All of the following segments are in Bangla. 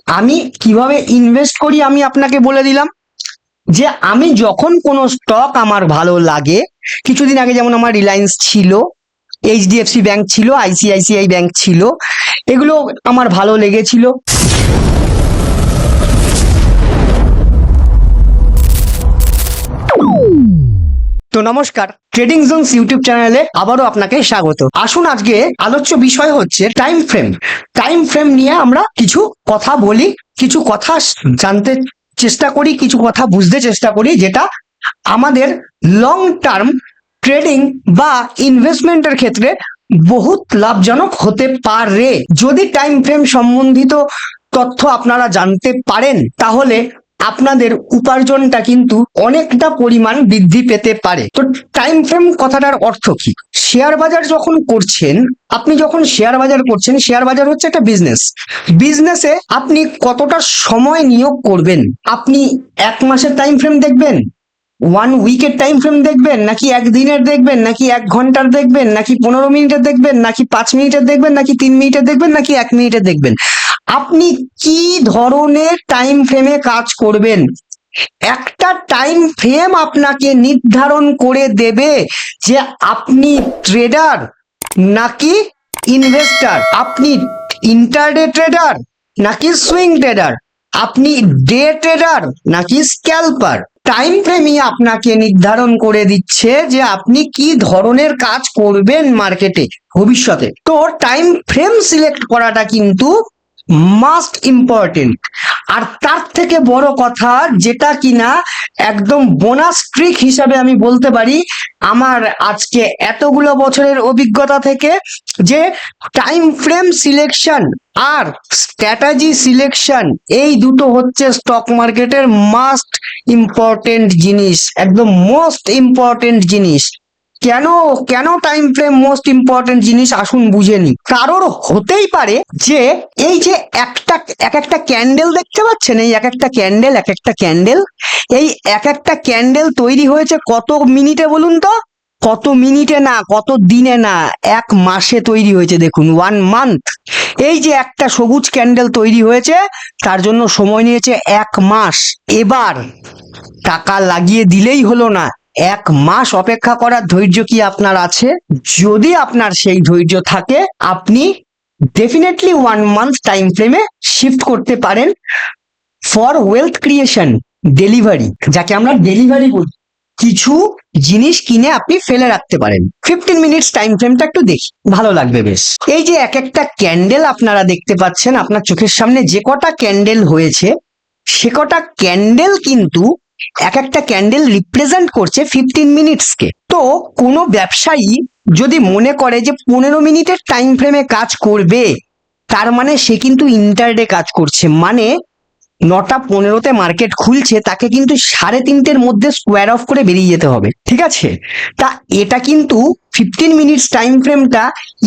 আমি কিভাবে ইনভেস্ট করি আমি আপনাকে বলে দিলাম। যে আমি যখন কোনো স্টক আমার ভালো লাগে, কিছুদিন আগে যেমন আমার রিলায়েন্স ছিল, এইচডিএফসি ব্যাংক ছিল, আইসিআইসিআই ব্যাংক ছিল, এগুলো আমার ভালো লেগেছিল। তো নমস্কার, ট্রেডিং জোনস ইউটিউব চ্যানেলে আবারও আপনাকে স্বাগত। আসুন, আজকে আলোচ্য বিষয় হচ্ছে টাইম ফ্রেম। টাইম ফ্রেম নিয়ে আমরা কিছু কথা বলি, কিছু কথা জানতে চেষ্টা করি, কিছু কথা বুঝতে চেষ্টা করি, যেটা আমাদের লং টার্ম ট্রেডিং বা ইনভেস্টমেন্টের ক্ষেত্রে বহুত লাভজনক হতে পারে। যদি টাইম ফ্রেম সম্বন্ধিত তথ্য আপনারা জানতে পারেন, তাহলে আপনাদের উপার্জনটা কিন্তু অনেকটা পরিমাণ বৃদ্ধি পেতে পারে। তো টাইম ফ্রেম কথাটার অর্থ কি? শেয়ার বাজার যখন করছেন, আপনি যখন শেয়ার বাজার করছেন, শেয়ার বাজার হচ্ছে একটা বিজনেস। বিজনেসে আপনি কতটা সময় নিয়োগ করবেন? আপনি 1 মাসের টাইম ফ্রেম দেখবেন, 1 উইকের টাইম ফ্রেম দেখবেন, নাকি একদিনের দেখবেন, নাকি 1 ঘন্টার দেখবেন, নাকি 15 মিনিটের দেখবেন, নাকি 5 মিনিটের দেখবেন, নাকি 3 মিনিটের দেখবেন, নাকি 1 মিনিটের দেখবেন? আপনি কি ধরনের টাইম ফ্রেমে কাজ করবেন? একটা টাইম ফ্রেম আপনাকে নির্ধারণ করে দেবে যে আপনি ট্রেডার নাকি ইনভেস্টার, আপনি ইন্টারডে ট্রেডার নাকি সুইং ট্রেডার, আপনি ডে ট্রেডার নাকি স্ক্যালপার। টাইম ফ্রেমই আপনাকে নির্ধারণ করে দিচ্ছে যে আপনি কি ধরনের কাজ করবেন মার্কেটে ভবিষ্যতে। তো টাইম ফ্রেম সিলেক্ট করাটা কিন্তু মাস্ট ইম্পর্টেন্ট। আর তার থেকে বড় কথা, যেটা কিনা একদম বোনাস ট্রিক হিসাবে আমি বলতে পারি আমার আজকে এতগুলো বছরের অভিজ্ঞতা থেকে, যে টাইম ফ্রেম সিলেকশন আর স্ট্র্যাটেজি সিলেকশন, এই দুটো হচ্ছে স্টক মার্কেটের মাস্ট ইম্পর্টেন্ট জিনিস, একদম মোস্ট ইম্পর্টেন্ট জিনিস। কেন কেন টাইম ফ্রেম মোস্ট ইম্পর্টেন্ট জিনিস, আসুন বুঝে নি। কারোর হতেই পারে যে এই যে এক একটা ক্যান্ডেল দেখতে পাচ্ছেন, এই এক একটা ক্যান্ডেল, এই এক একটা ক্যান্ডেল তৈরি হয়েছে কত মিনিটে বলুন তো? কত মিনিটে না, কত দিনে না, 1 মাসে তৈরি হয়েছে। দেখুন, 1 মান্থ। এই যে একটা সবুজ ক্যান্ডেল তৈরি হয়েছে, তার জন্য সময় নিয়েছে 1 মাস। এবার টাকা লাগিয়ে দিলেই হলো না, 1 মাস অপেক্ষা করার ধৈর্য কি আপনার আছে? যদি আপনার সেই ধৈর্য থাকে, আপনি ডেফিনেটলি 1 মান্থ টাইম ফ্রেমে শিফট করতে পারেন ফর ওয়েলথ ক্রিয়েশন, ডেলিভারি, যাকে আমরা ডেলিভারি বলি। কিছু জিনিস কিনে আপনি ফেলে রাখতে পারেন। 15 মিনিটস টাইম ফ্রেমটা একটু দেখি, ভালো লাগবে বেশ। এই যে এক একটা ক্যান্ডেল আপনারা দেখতে পাচ্ছেন, আপনার চোখের সামনে যে কটা ক্যান্ডেল হয়েছে, সে কটা ক্যান্ডেল কিন্তু এক একটা ক্যান্ডেল রিপ্রেজেন্ট করছে 15 মিনিটসকে। তো কোনো ব্যবসায়ী যদি মনে করে যে 15 মিনিটের টাইম ফ্রেমে কাজ করবে, তার মানে সে কিন্তু ইন্টারডে কাজ করছে। মানে 9টা 15তে মার্কেট খুলছে, তাকে কিন্তু 3:30-এর মধ্যে স্কোয়ার অফ করে বেরিয়ে যেতে হবে, ঠিক আছে? তা এটা কিন্তু 15 মিনিটস টাইম ফ্রেমটা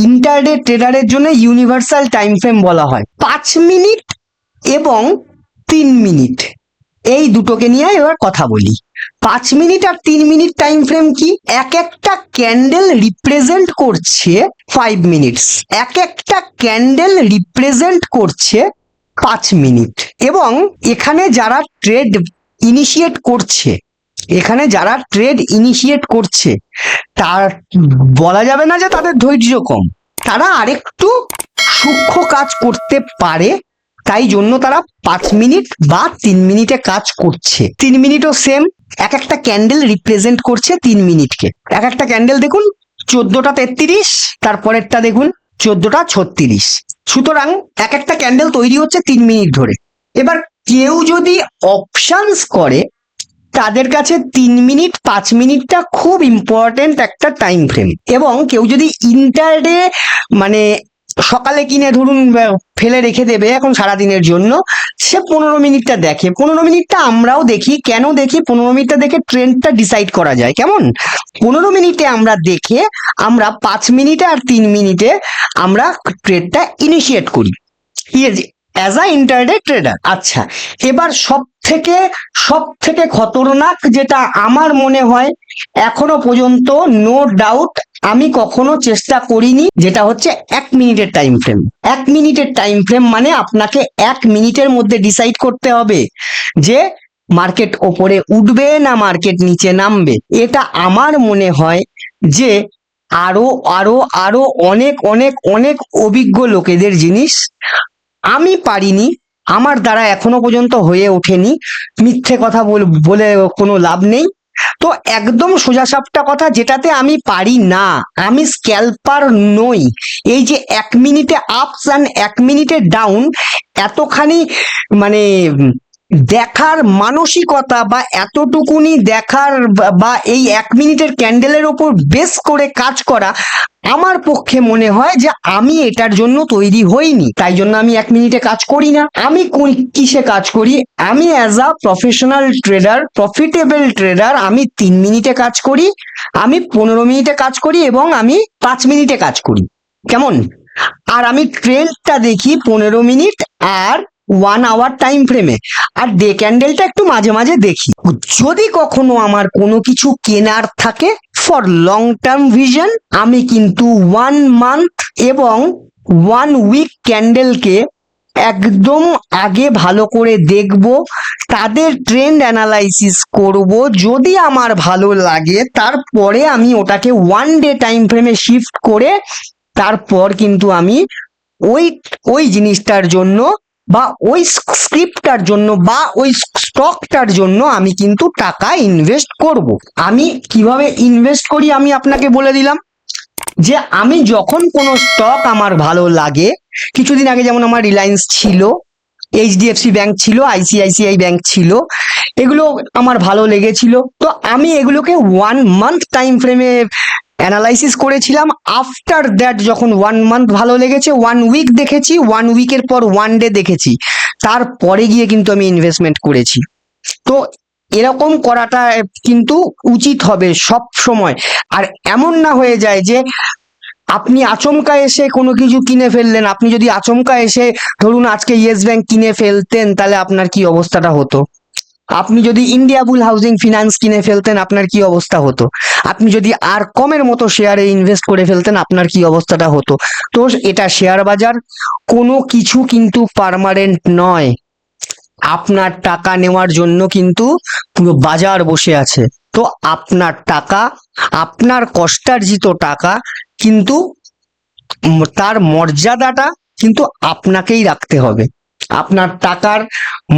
ইন্টারডে ট্রেডারের জন্য ইউনিভার্সাল টাইম ফ্রেম বলা হয়। 5 মিনিট এবং 3 মিনিট, এই দুটোকে নিয়ে এবার কথা বলি। 5 মিনিট আর 3 মিনিট টাইম ফ্রেম কি? এক একটা ক্যান্ডেল রিপ্রেজেন্ট করছে 5 মিনিটস, এক একটা ক্যান্ডেল রিপ্রেজেন্ট করছে 5 মিনিট। এবং এখানে যারা ট্রেড ইনিশিয়েট করছে, তার বলা যাবে না যে তাদের ধৈর্য কম, তারা আরেকটু সূক্ষ্ম কাজ করতে পারে, তাই জন্য তারা 5 মিনিট বা 3 মিনিটে কাজ করছে। 3 মিনিটও সেম, এক একটা ক্যান্ডেল রিপ্রেজেন্ট করছে 3 মিনিটকে। এক একটা ক্যান্ডেল দেখুন 14টা 33, তারপরেরটা দেখুন 14টা 36। সুতরাং এক একটা ক্যান্ডেল তৈরি হচ্ছে 3 মিনিট ধরে। এবার কেউ যদি অপশনস করে, তাদের কাছে 3 মিনিট 5 মিনিটটা খুব ইম্পর্টেন্ট একটা টাইম ফ্রেম। এবং কেউ যদি ইন্টারডে মানে সকালে কিনে ধরুন ফেলে রেখে দেবে এখন সারাদিনের জন্য, সে 15 মিনিটটা দেখে। 15 মিনিটটা আমরাও দেখি। কেন দেখি? 15 মিনিটটা দেখে ট্রেন্ডটা ডিসাইড করা যায়। কেমন? 15 মিনিটে আমরা দেখে আমরা 5 মিনিটে আর 3 মিনিটে আমরা ট্রেডটা ইনিশিয়েট করি। As a intraday trader. আচ্ছা, এবার সব থেকে খতরনাক যেটা আমার মনে হয় এখনো পর্যন্ত, নো ডাউট আমি কখনো চেষ্টা করিনি, যেটা হচ্ছে 1 মিনিটের টাইম ফ্রেম। 1 মিনিটের টাইম ফ্রেম মানে আপনাকে 1 মিনিটের মধ্যে ডিসাইড করতে হবে যে মার্কেট ওপরে উঠবে না মার্কেট নিচে নামবে। এটা আমার মনে হয় যে আরো আরো আরো অনেক অনেক অনেক অভিজ্ঞ লোকেদের জিনিস। আমি পারিনি, আমার দ্বারা এখনো পর্যন্ত হয়ে ওঠেনি। মিথ্যে কথা বলে কোনো লাভ নেই। তো একদম সোজাসাপটা কথা, যেটাতে আমি পারি না, আমি স্ক্যাল্পার নই। এই যে 1 মিনিটে আপস অ্যান্ড 1 মিনিটে ডাউন, এতখানি মানে দেখার মানসিকতা বা এতটুকুনি দেখার বা এই 1 মিনিটের ক্যান্ডেলের ওপর বেস করে কাজ করা, আমার পক্ষে মনে হয় যে আমি এটার জন্য তৈরি হইনি। তাই জন্য আমি 1 মিনিটে কাজ করি না। আমি কিসে কাজ করি? আমি as a professional tedder, profitable tedder, আমি 3 মিনিটে কাজ করি, আমি 15 মিনিটে কাজ করি এবং আমি 5 মিনিটে কাজ করি। কেমন? আর আমি ট্রেন্ডটা দেখি 15 মিনিট আর 1 আওয়ার টাইম ফ্রেমে, আর ডে ক্যান্ডেলটা একটু মাঝে মাঝে দেখি। যদি কখনো আমার কোনো কিছু কেনার থাকে ফর লং টার্ম ভিশন, আমি কিন্তু 1 মান্থ এবং 1 উইক ক্যান্ডেলকে একদম আগে ভালো করে দেখব, তাদের ট্রেন্ড অ্যানালাইসিস করব। যদি আমার ভালো লাগে তারপরে আমি ওটাকে 1 ডে টাইম ফ্রেমে শিফট করে তারপর কিন্তু আমি ওই ওই জিনিসটার জন্য বা ওই স্ক্রিপ্টটার জন্য বা ওই স্টকটার জন্য আমি কিন্তু টাকা ইনভেস্ট করব। আমি কিভাবে ইনভেস্ট করি আমি আপনাকে বলে দিলাম, যে আমি যখন কোনো স্টক আমার ভালো লাগে, কিছুদিন আগে যেমন আমার রিলায়েন্স ছিল, এইচডিএফসি ব্যাংক ছিল, আইসিআইসিআই ব্যাংক ছিল, এগুলো আমার ভালো লেগেছিল, তো আমি এগুলোকে 1 মান্থ টাইম ফ্রেমে অ্যানালাইসিস করেছিলাম। আফটার দ্যাট যখন 1 মান্থ ভালো লেগেছে, 1 উইক দেখেছি, 1 উইকের পর 1 ডে দেখেছি, তারপরে গিয়ে কিন্তু আমি ইনভেস্টমেন্ট করেছি। তো এরকম করাটা কিন্তু উচিত হবে সব সময়। আর এমন না হয়ে যায় যে আপনি আচমকা এসে কোনো কিছু কিনে ফেললেন। আপনি যদি আচমকা এসে ধরুন আজকে ইয়েস ব্যাংক কিনে ফেলতেন, তাহলে আপনার কি অবস্থাটা হতো? আপনি যদি ইন্ডিয়াবুল হাউজিং ফিনান্স কিনে ফেলতেন, আপনার কি অবস্থা হতো? আপনি যদি আর কমের মতো শেয়ারে ইনভেস্ট করে ফেলতেন, আপনার কি অবস্থাটা হতো? তো এটা শেয়ার বাজার, কোনো কিছু কিন্তু পার্মানেন্ট নয়। আপনার টাকা নেওয়ার জন্য কিন্তু পুরো বাজার বসে আছে। তো আপনার টাকা, আপনার কষ্টার্জিত টাকা কিন্তু তার মর্যাদাটা কিন্তু আপনাকেই রাখতে হবে। আপনার টাকার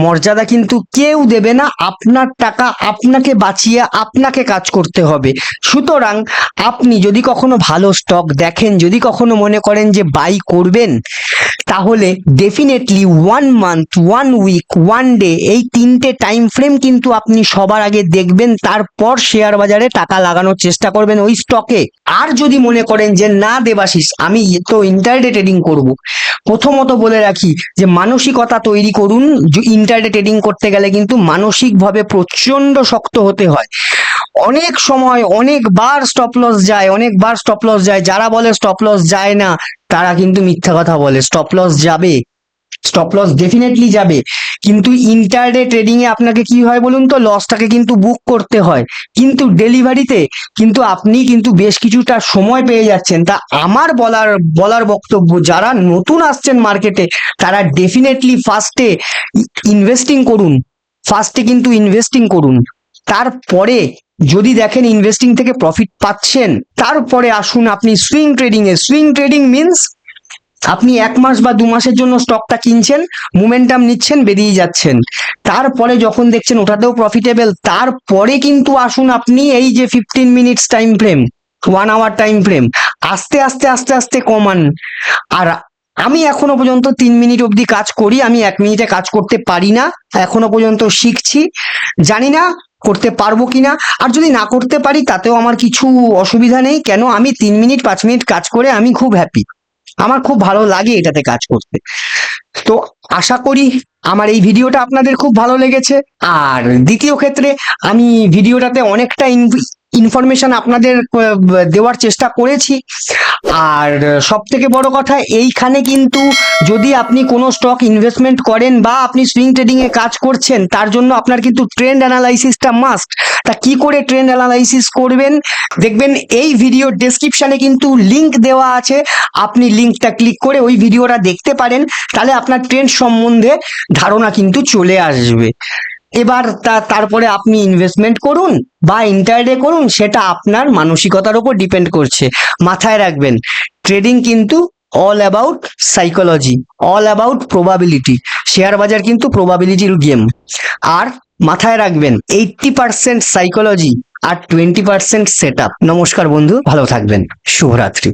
মর্যাদা কিন্তু কেউ দেবে না। আপনার টাকা আপনাকে বাঁচিয়ে আপনাকে কাজ করতে হবে। সুতরাং আপনি যদি কখনো ভালো স্টক দেখেন, যদি কখনো মনে করেন যে বাই করবেন, তাহলে ডেফিনেটলি 1 মান্থ, 1 উইক, 1 ডে, এই 3টে টাইম ফ্রেম কিন্তু আপনি সবার আগে দেখবেন, তারপর শেয়ার বাজারে টাকা লাগানোর চেষ্টা করবেন ওই স্টকে। আর যদি মনে করেন যে না দেবাশিস, আমি তো ইন্টারডে ট্রেডিং করব, প্রথমত বলে রাখি যে মানসিকতা তৈরি করুন। ইন্টারডে ট্রেডিং করতে গেলে কিন্তু মানসিকভাবে প্রচন্ড শক্ত হতে হয়। অনেক সময় অনেকবার স্টপ লস যায়। যারা বলে স্টপ লস যায় না, তারা কিন্তু মিথ্যা কথা বলে। স্টপ লস যাবে, স্টপ লস ডেফিনেটলি যাবে, কিন্তু ইন্টারডে ট্রেডিং এ আপনাকে কি হয় বলুন তো? লসটাকে কিন্তু বুক করতে হয়, কিন্তু ডেলিভারিতে কিন্তু আপনি কিন্তু বেশ কিছুটা সময় পেয়ে যাচ্ছেন। তা আমার বলার বক্তব্য, যারা নতুন আসছেন মার্কেটে, তারা ডেফিনেটলি ফার্স্টে কিন্তু ইনভেস্টিং করুন। তারপরে যদি দেখেন ইনভেস্টিং থেকে প্রফিট পাচ্ছেন, তারপরে আসুন আপনি সুইং ট্রেডিং এ। সুইং ট্রেডিং মিনস আপনি 1 মাস বা 2 মাসের জন্য স্টকটা কিনছেন, মোমেন্টাম নিচ্ছেন, বেরিয়ে যাচ্ছেন। তারপরে যখন দেখছেন ওটাতেও প্রফিটেবল, তারপরে কিন্তু আসুন আপনি এই যে 15 minutes time frame, 1 hour time frame, আস্তে আস্তে আস্তে আস্তে কমান। আর আমি এখনো পর্যন্ত 3 মিনিট অবধি কাজ করি, আমি 1 মিনিটে কাজ করতে পারি না। এখনো পর্যন্ত শিখছি, জানি না করতে পারবো কিনা। আর যদি না করতে পারি তাতেও আমার কিছু অসুবিধা নেই, কেন? আমি 3 মিনিট 5 মিনিট কাজ করে আমি খুব হ্যাপি, আমার খুব ভালো লাগে এটাতে কাজ করতে। তো আশা করি আমার এই ভিডিওটা আপনাদের খুব ভালো লেগেছে। আর দ্বিতীয় ক্ষেত্রে, আমি ভিডিওটাতে অনেকটা ইনফরমেশন আপনাদের দেওয়ার চেষ্টা করেছি। আর সব থেকে বড় কথা, এইখানে কিন্তু যদি আপনি কোনো স্টক ইনভেস্টমেন্ট করেন বা আপনি সুইং ট্রেডিং এ কাজ করছেন, তার জন্য আপনার কিন্তু ট্রেন্ড অ্যানালাইসিসটা মাস্ট। তা কি করে ট্রেন্ড অ্যানালাইসিস করবেন, দেখবেন এই ভিডিওর ডেসক্রিপশনে কিন্তু লিংক দেওয়া আছে, আপনি লিংকটা ক্লিক করে ওই ভিডিওটা দেখতে পারেন, তাহলে আপনার ট্রেন্ড সম্বন্ধে ধারণা কিন্তু চলে আসবে। এবার তারপরে আপনি ইনভেস্টমেন্ট করুন বা ইন্টারডে করুন, সেটা আপনার মানসিকতার উপর ডিপেন্ড করছে। মাথায় রাখবেন, ট্রেডিং কিন্তু all about psychology, all about probability. Share বাজার কিন্তু প্রবাবিলিটির গেম। আর মাথায় রাখবেন 80% সাইকোলজি আর 20% সেট আপ। নমস্কার বন্ধু, ভালো থাকবেন, শুভরাত্রি।